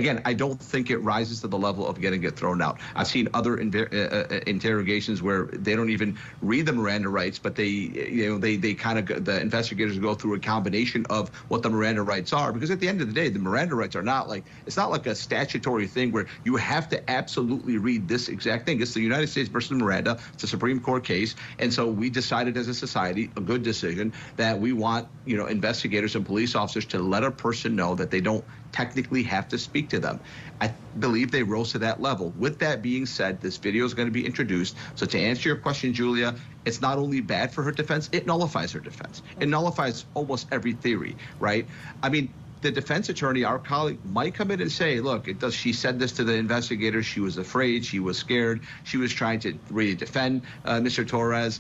Again, I don't think it rises to the level of getting it thrown out. I've seen other interrogations where they don't even read the Miranda rights, but they kind of, the investigators go through a combination of what the Miranda rights are, because at the end of the day, the Miranda rights are not like, it's not like a statutory thing where you have to absolutely read this exact thing. It's the United States versus Miranda. It's a Supreme Court case. And so we decided as a society, a good decision, that we want, investigators and police officers to let a person know that they don't technically have to speak to them. I believe they rose to that level. With that being said, this video is going to be introduced. So to answer your question, Julia, it's not only bad for her defense, it nullifies her defense. It nullifies almost every theory, right? I mean, the defense attorney, our colleague, might come in and say, look, she said this to the investigators. She was afraid. She was scared. She was trying to really defend Mr. Torres.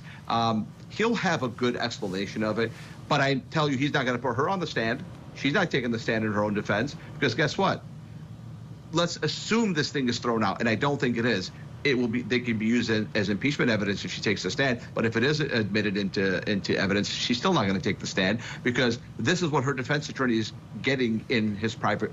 He'll have a good explanation of it. But I tell you, he's not going to put her on the stand. She's not taking the stand in her own defense, because guess what? Let's assume this thing is thrown out, and I don't think it is. They can be used as impeachment evidence if she takes the stand. But if it is admitted into evidence, she's still not going to take the stand, because this is what her defense attorney is getting in his private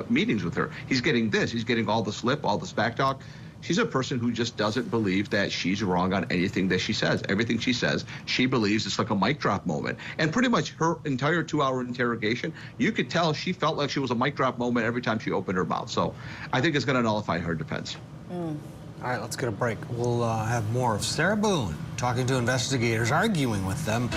meetings with her. He's getting this. He's getting all the slip, all the smack talk. She's a person who just doesn't believe that she's wrong on anything that she says. Everything she says, she believes it's like a mic drop moment. And pretty much her entire 2-hour interrogation, you could tell she felt like she was a mic drop moment every time she opened her mouth. So I think it's going to nullify her defense. All right, let's get a break. We'll have more of Sarah Boone talking to investigators, arguing with them.